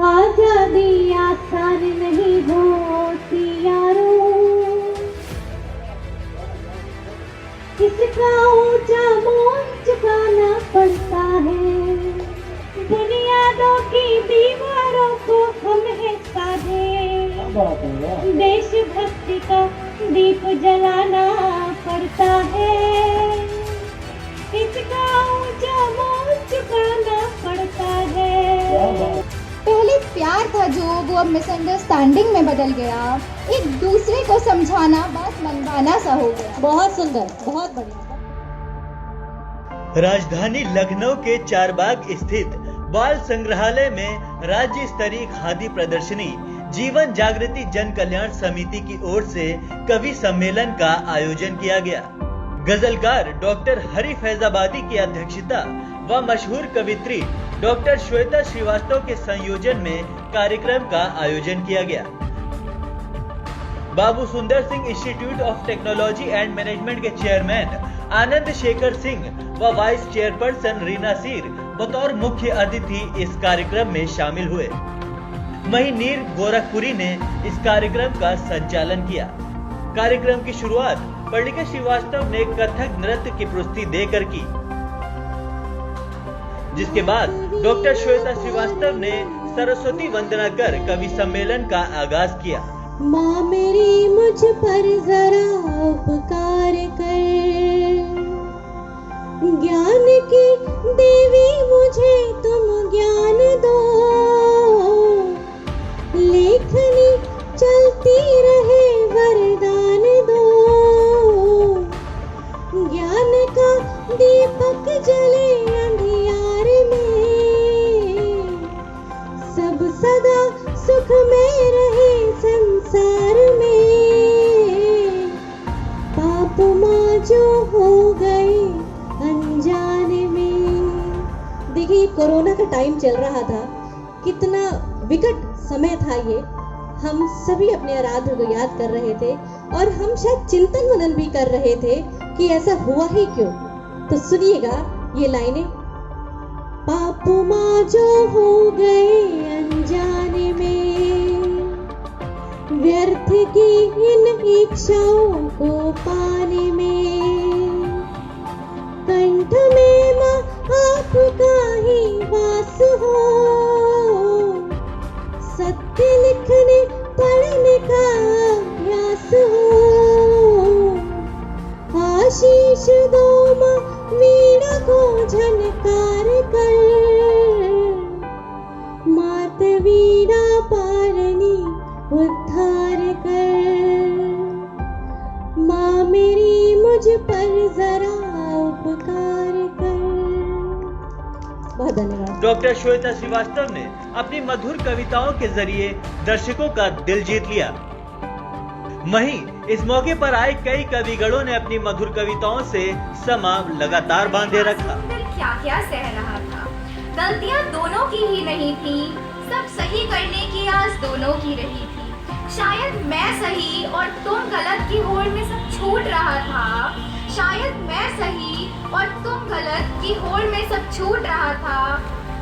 आजादी आसान नहीं होती यारो, इसका ऊंचा मोल चुकाना पड़ता है। बुनियादों की दीवारों को हमें साधे, देशभक्ति का दीप जलाना पड़ता है। इसका ऊंचा मोल चुकाना पड़ता है। पहले प्यार था जो वो अब मिसअंडरस्टैंडिंग में बदल गया। एक दूसरे को समझाना बात मनवाना सा हो गया। बहुत सुंदर, बहुत बढ़िया। राजधानी लखनऊ के चारबाग स्थित बाल संग्रहालय में राज्य स्तरीय खादी प्रदर्शनी जीवन जागृति जन कल्याण समिति की ओर से कवि सम्मेलन का आयोजन किया गया। गजलकार डॉक्टर हरि फैजाबादी की अध्यक्षता व मशहूर कवित्री डॉक्टर श्वेता श्रीवास्तव के संयोजन में कार्यक्रम का आयोजन किया गया। बाबू सुंदर Singh institute of technology and management के चेयरमैन आनंद शेखर सिंह व वाइस चेयरपर्सन रीना सीर बतौर मुख्य अतिथि इस कार्यक्रम में शामिल हुए। वहीं नीर गोरखपुरी ने इस कार्यक्रम का संचालन किया। कार्यक्रम की शुरुआत पल्लिका श्रीवास्तव ने कथक नृत्य की प्रस्तुति देकर की, जिसके बाद डॉक्टर श्वेता श्रीवास्तव ने सरस्वती वंदना कर कवि सम्मेलन का आगाज किया। माँ मेरी मुझ पर जरा उपकार कर, ज्ञान की देवी मुझे तुम ज्ञान दो, लेखनी चलती रहे वरदान दो, ज्ञान का दीपक जले अंधियार में, सब सदा सुख में रहे संसार में, पाप माँ जो हो गए अनजाने में। देखिए कोरोना का टाइम चल रहा था, कितना विकट समय था ये। हम सभी अपने आराध्य को याद कर रहे थे और हम शायद चिंतन मनन भी कर रहे थे कि ऐसा हुआ ही क्यों। तो सुनिएगा ये लाइनें। पाप माँ जो हो गए अनजाने में, व्यर्थ की इन इच्छाओं को पाने में, कंठ में माँ आपका ही वास हो, सत्य लिखने पढ़ने का अभ्यास हो, आशीष दो माँ वीणा को झनकार कर, मात वीणा पारनी उद्धार कर, माँ मेरी मुझ पर जरा उपकार कर। बहुत धन्यवाद। डॉक्टर श्वेता श्रीवास्तव ने अपनी मधुर कविताओं के जरिए दर्शकों का दिल जीत लिया। वहीं इस मौके पर आए कई कविगणों ने अपनी मधुर कविताओं से समा लगातार बांधे रखा। क्या क्या सह रहा था, गलतियां दोनों की ही नहीं थी, सब सही करने की आस दोनों की रही थी। शायद मैं सही और तुम गलत की होड़ में सब छूट रहा था, शायद मैं सही और तुम गलत की होड़ में सब छूट रहा था,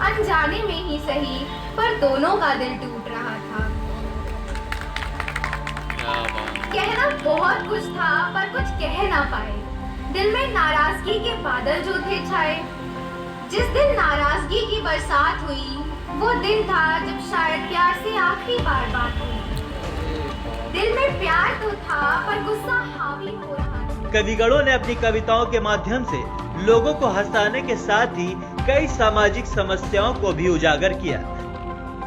अनजाने में ही सही पर दोनों का दिल टूट रहा था। कहना बहुत कुछ था पर कुछ कह ना पाए, दिल में नाराजगी के बादल जो थे छाए। जिस दिन नाराजगी की बरसात हुई वो दिन था जब शायद प्यार से आखिरी बार बात हुई। दिल में प्यार तो था पर गुस्सा हावी हो रहा था। कविगणों ने अपनी कविताओं के माध्यम से लोगों को हंसाने के साथ ही कई सामाजिक समस्याओं को भी उजागर किया।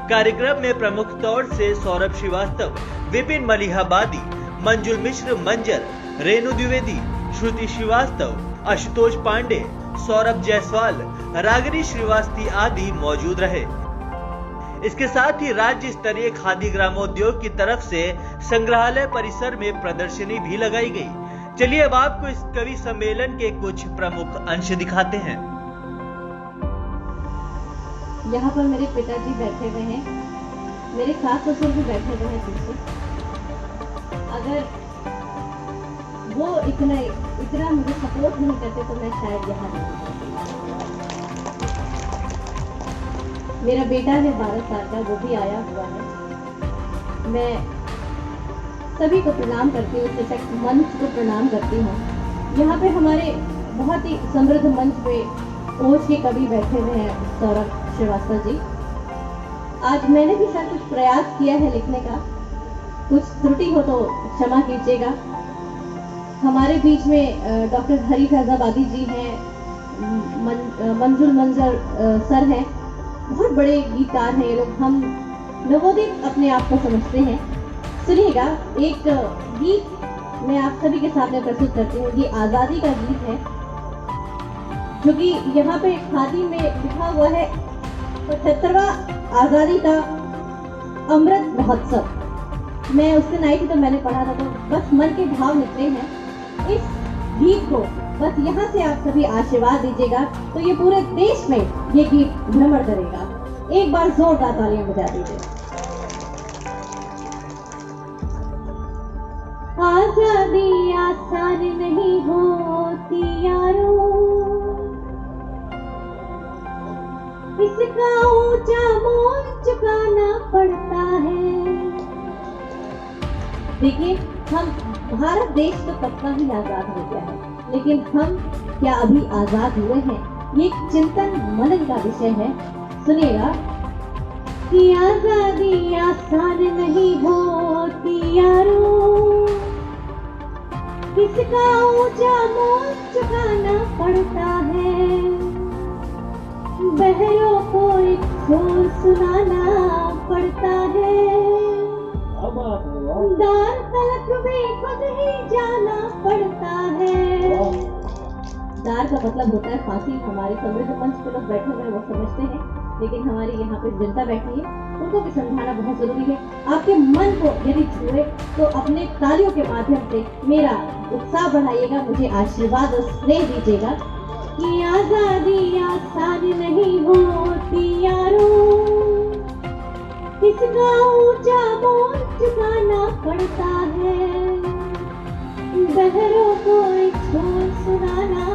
कार्यक्रम में प्रमुख तौर से सौरभ श्रीवास्तव, विपिन मलिहाबादी, मंजुल मिश्र मंजर, रेणु द्विवेदी, श्रुति श्रीवास्तव, आशुतोष पांडे, सौरभ जायसवाल, रागिनी श्रीवास्तव आदि मौजूद रहे। इसके साथ ही राज्य स्तरीय खादी ग्रामोद्योग की तरफ से संग्रहालय परिसर में प्रदर्शनी भी लगाई गई। चलिए अब आपको इस कवि सम्मेलन के कुछ प्रमुख अंश दिखाते हैं। यहाँ पर मेरे पिताजी बैठे हुए हैं, मेरे सास ससुर भी बैठे हुए हैं पीछे। अगर वो इतना मुझे सपोर्ट नहीं करते तो मैं शायद यहाँ नहीं। मेरा बेटा है 12 साल का, वो भी आया हुआ है। मैं सभी को प्रणाम करती हूँ, सशक्त मंच को प्रणाम करती हूँ। यहाँ पे हमारे बहुत ही समृद्ध मंच पे ओज के कवि बैठे हुए हैं, सौरभ श्रीवास्तव जी। आज मैंने भी शायद कुछ प्रयास किया है लिखने का, कुछ त्रुटि हो तो क्षमा कीजिएगा। हमारे बीच में डॉक्टर हरी फैजाबादी जी हैं, मंजुल मंजर सर हैं, बहुत बड़े गीतकार हैं ये लोग। हम नवोदित अपने आप को समझते हैं। सुनिएगा, एक गीत मैं आप सभी के सामने प्रस्तुत करती हूँ। ये आज़ादी का गीत है, जो कि यहाँ पे खादी में लिखा हुआ है 75वां आज़ादी का अमृत महोत्सव। मैं उस दिन आई थी तो मैंने पढ़ा था, तो बस मन के भाव निकले हैं। इस गीत को बस यहाँ से आप सभी आशीर्वाद दीजिएगा, तो ये पूरे देश में ये गीत भ्रमण करेगा। एक बार जोरदार तालियां बजा दीजिए। आजादी आसान नहीं होती यारो, इसका ऊंचा मोल चुकाना पड़ता है। देखिए, हम भारत देश तो कब का ही आजाद हो गया है, लेकिन हम क्या अभी आजाद हुए हैं? ये एक चिंतन मनन का विषय है। सुनिएगा कि आजादी आसान नहीं होती यारो, इसका ऊंचा मोल चुकाना पड़ता है। बहरों को एक शोर सुनाना पड़ता है, दार तलक भी खुद ही जाना पड़ता है। दार का मतलब होता है फांसी। हमारे समृद्ध मंच पे लोग बैठे हुए हैं, वो समझते हैं, लेकिन हमारी यहाँ पे जनता बैठी है, उनको भी समझाना बहुत जरूरी है। आपके मन को यदि छुए तो अपने तालियों के माध्यम से मेरा उत्साह बढ़ाइएगा, मुझे आशीर्वाद और स्नेह दीजिएगा कि आजादी आसान नहीं होती यारो, इसका ऊंचा मोल चुकाना पड़ता है। बहरों को एक शोर सुनाना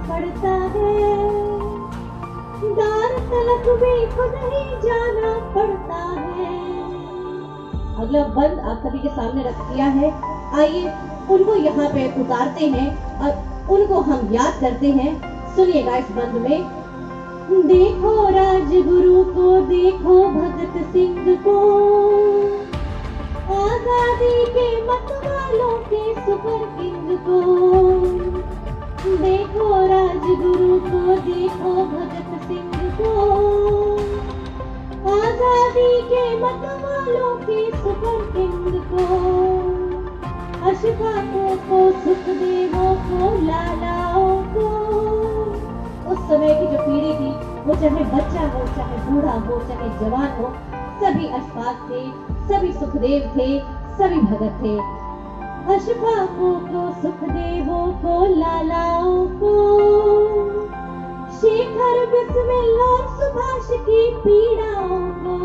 पड़ता है, दार तलक भी खुद ही जाना पड़ता है। अगला बंद आप सभी के सामने रख दिया है। आइए उनको यहाँ पे उतारते हैं और उनको हम याद करते हैं। सुनिएगा इस बंद में। देखो राजगुरु को, देखो भगत सिंह को, आजादी के मतवालों के सुपर किंग को। देखो राजगुरु को, देखो भगत सिंह को, आजादी के मतवालों के सुपर किंग को। अशफाकों को, सुखदेवों को, लालाओं को। उस समय की जो पीढ़ी थी, वो चाहे बच्चा हो, चाहे बूढ़ा हो, चाहे जवान हो, सभी अशफाक थे, सभी सुखदेव थे, सभी भगत थे। अशफाकों को, सुखदेवों को, लालाओं को, शेखर बिस्मिल और सुभाष की पीड़ाओं को।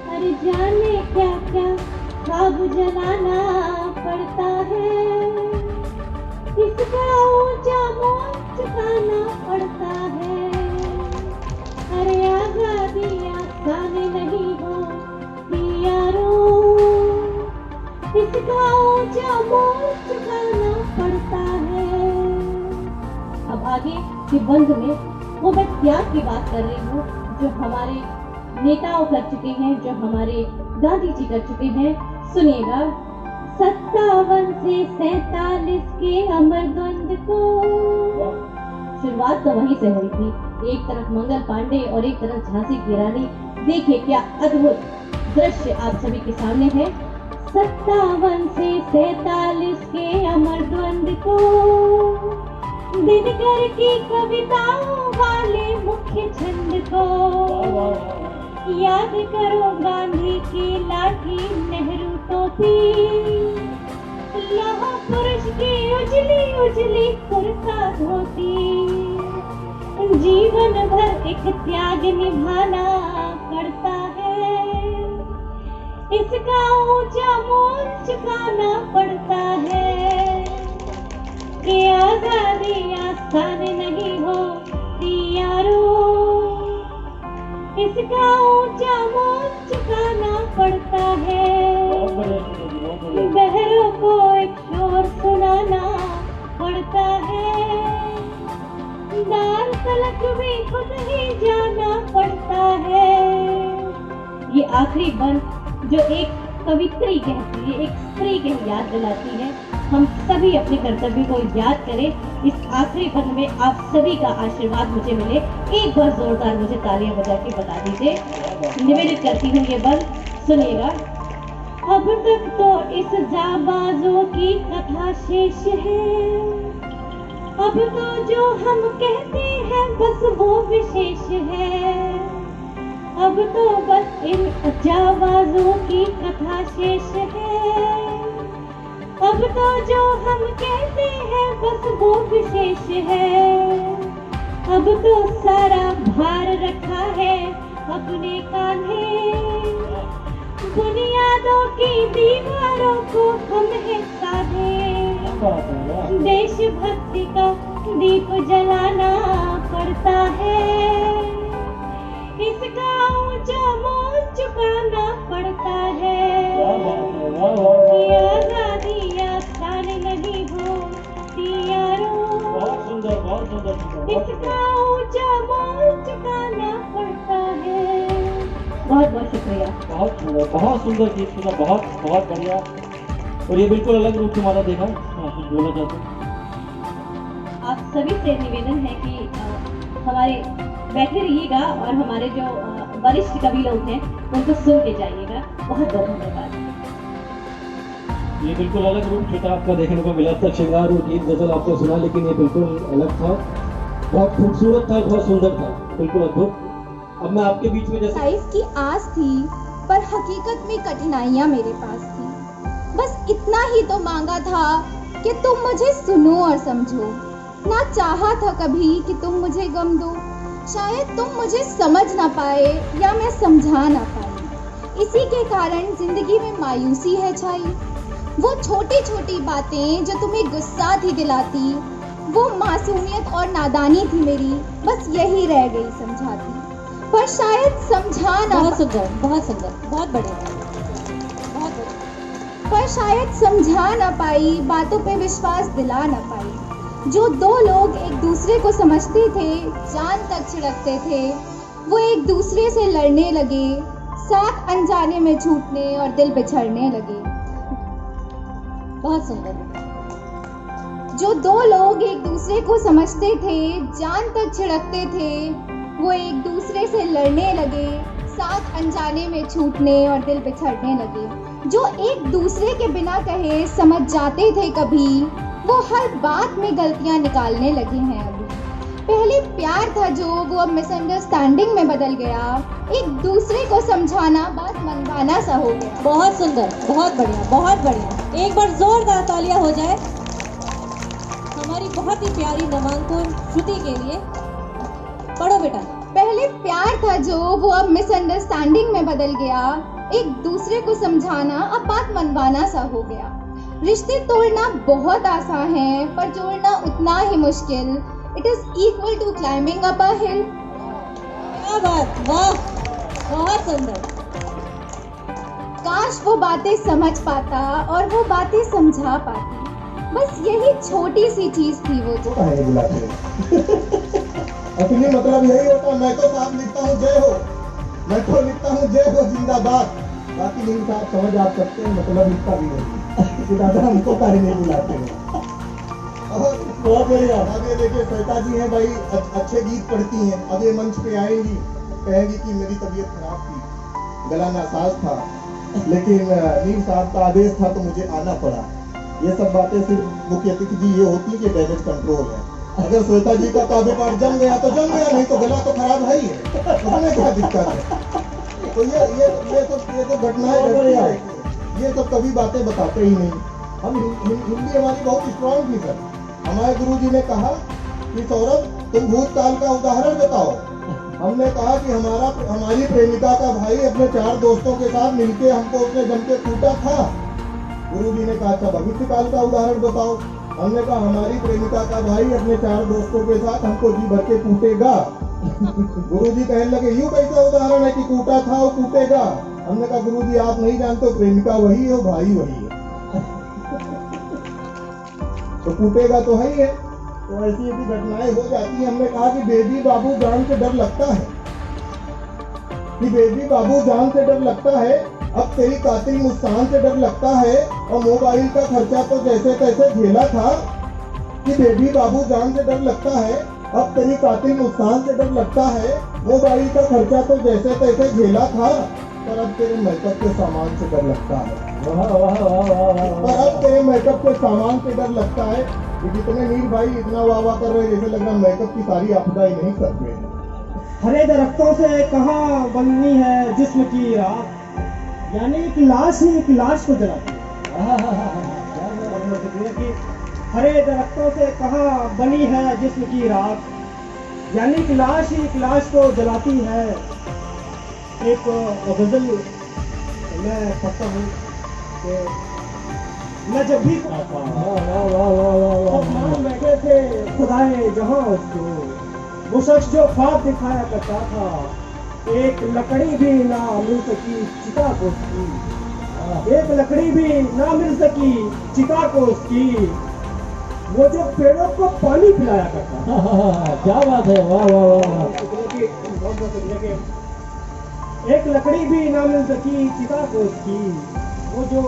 अरे जाने क्या क्या ख्वाब जलाना पड़ता है, इसका ऊंचा मोल चुकाना पड़ता है। अरे आजादी आसान नहीं होती यारो, इसका ऊंचा मोल चुकाना पड़ता है। अब आगे के बंद में वो मैं त्याग की बात कर रही हूँ, जो हमारे नेताओं कर चुके हैं, जो हमारे गांधी जी कर चुके हैं। सुनिएगा, 57 से 47 के अमर द्वंद को। शुरुआत तो वहीं से हुई थी, एक तरफ मंगल पांडे और एक तरफ झांसी की रानी। देखिए क्या अद्भुत दृश्य आप सभी के सामने है। 57 से 47 के अमर द्वंद को, दिनकर की कविताओं वाले मुख्य छंद को। याद करो गांधी की लाठी, नेहरू टोपी, लौह पुरुष की उजली उजली कुर्ता धोती। जीवन भर एक त्याग निभाना पड़ता है, इसका ऊंचा मोल चुकाना पड़ता है। कि आजादी आसान नहीं होती यारो, इसका ऊंचा मोल चुकाना पड़ता है, बहरों को एक शोर सुनाना पड़ता है, दार तलक भी खुद ही जाना पड़ता है। ये आखिरी बंद जो एक कवित्री कहती है, एक स्त्री की याद दिलाती है। हम सभी अपने कर्तव्य को याद करें। इस आखिरी बंद में आप सभी का आशीर्वाद मुझे मिले। एक बार जोरदार मुझे तालियां बजा के बता दीजिए। निवेदित करती हूँ ये बंद, सुनिएगा। अब तक तो इस जाबाजों की कथा शेष है, अब तो जो हम कहते हैं बस वो विशेष है, अब तो बस इन जाबाजों की कथा शेष है, अब तो जो हम कहते हैं बस वो विशेष है, अब तो सारा भार रखा है अपने कांधे, बुनियादों की दीवारों को हम है साधे, देशभक्ति का दीप जलाना पड़ता है, इसका ऊंचा मोल चुकाना पड़ता है, ये आजादी आसान नहीं होती यारों, इसका ऊंचा मोल चुकाना पड़ता है। बहुत बहुत शुक्रिया। बहुत सुंदर गीत सुना, बहुत बहुत बढ़िया। और ये बिल्कुल अलग रूप तुम्हारा देखा। कुछ बोलना चाहते हो? आप सभी से निवेदन है कि हमारे बैठे रहिएगा और हमारे जो वरिष्ठ कवि लोग हैं उनको सुन के जाइएगा। बहुत बहुत धन्यवाद। ये बिल्कुल अलग रूप छोटा आपका देखने को मिला था। श्रृंगार और गीत गजल आपको सुना, लेकिन ये बिल्कुल अलग था, बहुत खूबसूरत था, बहुत सुंदर था, बिल्कुल अद्भुत। अब मैं आपके बीच में जैसे साइज की आस थी, पर हकीकत में कठिनाइयां मेरे पास थी। बस इतना ही तो मांगा था कि तुम मुझे सुनो और समझो। ना चाहा था कभी कि तुम मुझे गम दो। शायद तुम मुझे समझ ना पाए या मैं समझा ना पाई। इसी के कारण जिंदगी में मायूसी है छाई। वो छोटी छोटी बातें जो तुम्हें गुस्सा थी दिलाती, वो मासूमियत और नादानी थी मेरी, बस यही रह गई समझाती। पर शायद समझा ना, बहुत सुंदर, बहुत सुंदर, बहुत बढ़िया, बहुत बढ़िया। पर शायद समझा ना पाई, बातों पे विश्वास दिला ना पाई। जो दो लोग एक दूसरे को समझते थे, जान तक छिड़कते थे, वो एक दूसरे से लड़ने लगे, साथ अनजाने में छूटने और दिल बिछड़ने लगे। बहुत सुंदर। जो दो लोग एक दूसरे को समझते थे, जान तक छिड़कते थे, वो एक दूसरे से लड़ने लगे, साथ अनजाने में छूटने और दिल बिछड़ने लगे। जो एक दूसरे के बिना कहे समझ जाते थे कभी, वो हर बात में गलतियां निकालने लगे हैं अभी। पहले प्यार था जो, वो अब मिसअंडरस्टैंडिंग में बदल गया। एक दूसरे को समझाना बात मनवाना सा हो गया। बहुत सुंदर, बहुत बढ़िया, बहुत बढ़िया। एक बार जोरदार तालियां हो जाए हमारी बहुत ही प्यारी नामांकुर श्रुति के लिए। पढ़ो बेटा। पहले प्यार था जो, वो अब मिसअंडरस्टैंडिंग में बदल गया। एक दूसरे को समझाना अब बात मनवाना सा हो गया। रिश्ते तोड़ना बहुत आसान है, पर जोड़ना उतना ही मुश्किल। It is equal to climbing up a hill. क्या बात, वाह, बहुत सुंदर। काश वो बातें समझ पाता और वो बातें समझा पाती। बस यही छोटी सी चीज थी वो जो। असली मतलब यही होता है। मैं तो साहब लिखता हूँ जय हो, मैं तो लिखता हूँ जय हो जिंदाबाद। बाकी नहीं साहब समझ आप सकते हैं, मतलब इसका भी नहीं। दादा हमको कार्य नहीं बुलाते हैं। बहुत बढ़िया। अब ये देखिए श्वेता जी हैं भाई, अच्छे गीत पढ़ती हैं। अब ये मंच पे आएंगी, कहेंगी कि मेरी तबीयत खराब थी, गला नासाज था, लेकिन नीम साहब का आदेश था तो मुझे आना पड़ा। ये सब बातें सिर्फ मुख्य अतिथि जी ये होती है कि डैमेज कंट्रोल है। अगर श्वेता जी का काव्य पाठ जम गया तो जम गया, नहीं तो गला तो खराब है ही है, उसमें क्या दिक्कत है। तो ये तो घटनाएं घटती है। ये सब कभी बातें बताते ही नहीं। हम हिंदी हमारी बहुत स्ट्रांग थी सर। हमारे गुरुजी ने कहा कि सौरभ तुम भूतकाल का उदाहरण बताओ। हमने कहा कि हमारी प्रेमिका का भाई अपने 4 दोस्तों के साथ मिलके हमको उसने जम के कूटा था। गुरुजी ने कहा अच्छा भविष्य काल का उदाहरण बताओ। हमने कहा हमारी प्रेमिका का भाई अपने 4 दोस्तों के साथ हमको जी भर के कूटेगा। गुरुजी कहने लगे यूं कैसा उदाहरण है कि कूटा था वो कूटेगा। हमने कहा गुरुजी आप नहीं जानते, प्रेमिका वही है, भाई वही है। तो कूटेगा तो है ही है। तो ऐसी ऐसी घटनाएं हो जाती है। हमने कहा कि बेबी बाबू जान से डर लगता है, कि बेबी बाबू जान से डर लगता है, अब तेरी कातिल मुस्कान से डर लगता है, और मोबाइल का खर्चा तो जैसे तैसे झेला था। कि बेबी बाबू जान से डर लगता है, अब तेरी कातिल मुस्कान से डर लगता है, मोबाइल का खर्चा तो जैसे तैसे झेला था, पर अब तेरे मेकअप के सामान से डर लगता है। पर अब तेरे मेकअप के सामान से डर लगता है। ये जितने मीर भाई इतना वाह वाह कर रहे हैं, जैसे लग रहा मेकअप की सारी आपदा ही नहीं कर रहे हैं। हरे दरख्तों से कहाँ बननी है जिस्म की राख, यानी एक लाश ही एक लाश को जलाती है। हरे दरख्तों से कहाँ बनी है जिस्म की राख, यानी एक लाश ही एक लाश को जलाती है। एक गजल मैं पढ़ता हूँ कि मैं जब भी बैठे थे खुदाए जहाँ उसको, वो शख्स जो ख्वाब दिखाया करता था, एक लकड़ी भी ना मिल सकी चिता को उसकी, एक लकड़ी भी ना मिल सकी चिता को उसकी, वो जो पेड़ों को पानी पिलाया करता था। क्या बात है, वाह वाह वाह। एक लकड़ी भी ना मिल सकी चिता को उसकी, वो जो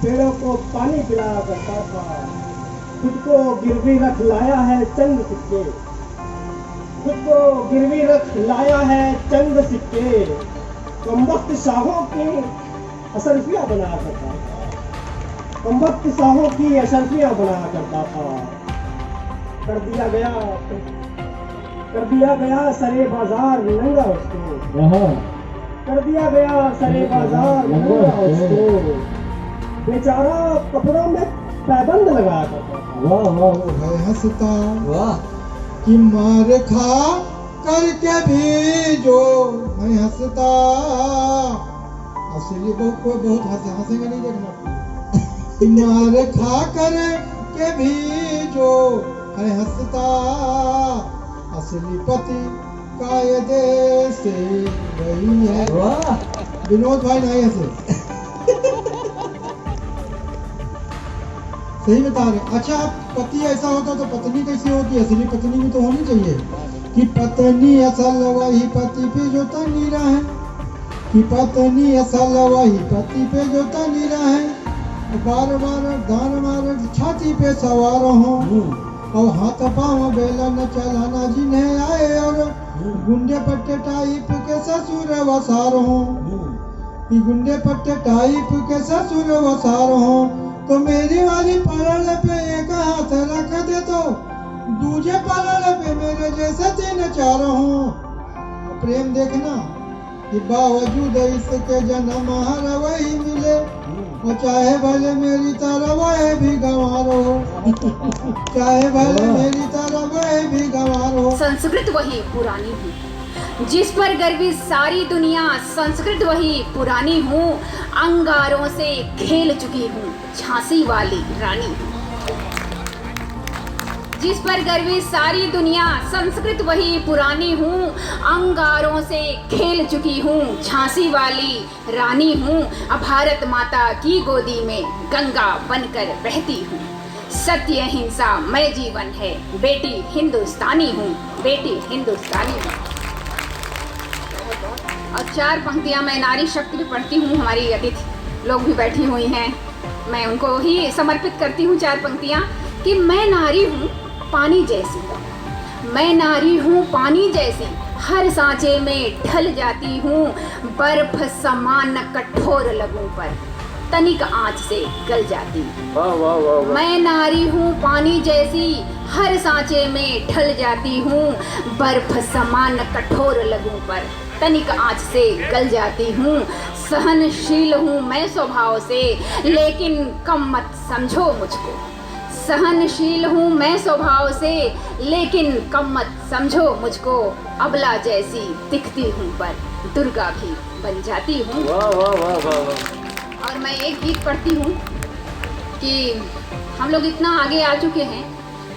पेड़ों को पानी पिलाया करता था, खुद को गिरवी रख लाया है चंद सिक्के, खुद को गिरवी रख लाया है चंद सिक्के, कमबख्त शाहों की अशरफियाँ बनाया करता था, कमबख्त शाहों की अशरफियाँ बनाया करता था। कर दिया गया सरे बाजार नंगा उसको, कर दिया गया सरे बाजार नंगा उसको, बेचारा कपड़ों में पैबंद लगाया करता था। वाह वाह है हंसता वाह। कि मार खा करके भी जो मैं हंसता। असली कोई बहुत हंसेंगे नहीं, देखना। कि मार खा कर के भी जो है हंसता, असली पति कायदे से वही है। वाह विनोद भाई नहीं हंसे। सही बता रहे। अच्छा पति ऐसा होता तो पत्नी कैसी होती? असली पत्नी भी तो होनी चाहिए। कि पत्नी असल वही पति पे जो तनी रहे, कि पत्नी असल वही पति पे जो तनी रहे, बार बार दान मार छाती पे सवार हो, और हाथ पाँव बेलन चलाना जिन्हें आए, और गुंडे पट्टे टाइप के ससुर वसार हो, कि गुंडे पट्टे टाइप के ससुर वसार हो, तो मेरी वाली पलड़ पे एक हाथ रख दे तो दूजे पलड़ पे मेरे जैसे 3-4 हो। प्रेम देखना कि बावजूद इसके जन्म हर वही मिले, और चाहे भले मेरी तरह वह भी गंवार हो, चाहे भले मेरी तरह वह भी गंवार हो। संस्कृत वही पुरानी हूँ, जिस पर गर्वित सारी दुनिया, संस्कृत वही पुरानी हूँ, अंगारों से खेल चुकी हूँ, झांसी वाली रानी हूँ। जिस पर गर्वित सारी दुनिया, संस्कृत वही पुरानी हूँ, अंगारों से खेल चुकी हूँ, झांसी वाली रानी हूँ। अब भारत माता की गोदी में गंगा बनकर बहती हूँ, सत्य अहिंसा मैं जीवन है, बेटी हिंदुस्तानी हूँ, बेटी हिंदुस्तानी हूँ। और 4 पंक्तियाँ मैं नारी शक्ति भी पढ़ती हूँ। हमारी अतिथि लोग भी बैठी हुई हैं, मैं उनको ही समर्पित करती हूँ 4 पंक्तियाँ। कि मैं नारी हूँ पानी जैसी, मैं नारी हूँ पानी जैसी, हर सांचे में ढल जाती हूँ, बर्फ समान कठोर लगों पर तनिक आँच से गल जाती। मैं नारी हूँ पानी जैसी, हर सांचे में ढल जाती हूँ, बर्फ समान कठोर लगों पर तनिक आँच से गल जाती हूँ। सहनशील हूँ मैं स्वभाव से, लेकिन कम मत समझो मुझको, सहनशील हूँ मैं स्वभाव से, लेकिन कम मत समझो मुझको, अबला जैसी दिखती हूँ पर दुर्गा भी बन जाती हूँ। और मैं एक गीत पढ़ती हूँ कि हम लोग इतना आगे आ चुके हैं,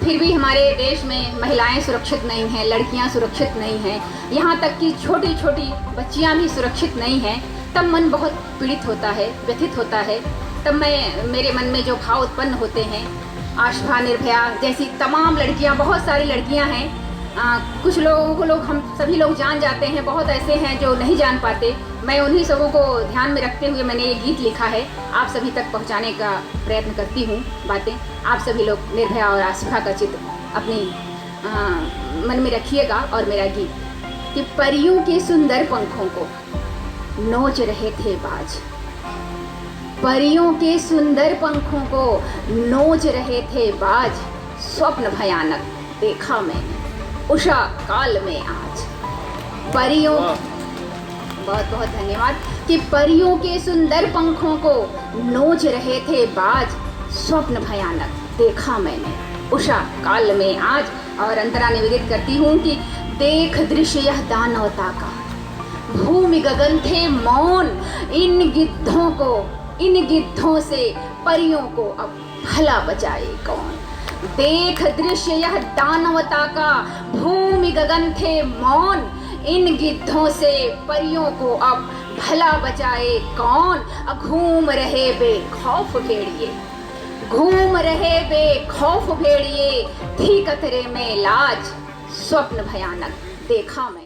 फिर भी हमारे देश में महिलाएं सुरक्षित नहीं हैं, लड़कियां सुरक्षित नहीं हैं, यहाँ तक कि छोटी छोटी बच्चियां भी सुरक्षित नहीं हैं, तब मन बहुत पीड़ित होता है, व्यथित होता है। तब मेरे मन में जो भाव उत्पन्न होते हैं, आशा, निर्भया जैसी तमाम लड़कियां, बहुत सारी लड़कियां हैं, कुछ लोगों को हम सभी लोग जान जाते हैं, बहुत ऐसे हैं जो नहीं जान पाते। मैं उन्हीं सबों को ध्यान में रखते हुए मैंने ये गीत लिखा है, आप सभी तक पहुंचाने का प्रयत्न करती हूँ बातें। आप सभी लोग निर्भया और आशा का चित्र अपनी मन में रखिएगा। और मेरा गीत कि परियों के सुंदर पंखों को नोच रहे थे बाज, परियों के सुंदर पंखों को नोच रहे थे बाज, स्वप्न भयानक देखा मैंने उषा काल में आज। परियों, बहुत बहुत धन्यवाद। कि परियों के सुंदर पंखों को नोच रहे थे बाज, स्वप्न भयानक देखा मैंने उषा काल में आज। और अंतरा निवेदित करती हूँ कि देख दृश्य यह दानवता का, भूमि गगन थे मौन, इन गिद्धों से परियों को अब भला बचाए कौन। देख दृश्य यह दानवता का, भूमि गगन थे मौन, इन गिद्धों से परियों को अब भला बचाए कौन। घूम रहे बेखौफ भेड़िए, घूम रहे बेखौफ भेड़िए, थी कतरे में लाज, स्वप्न भयानक देखा मैं।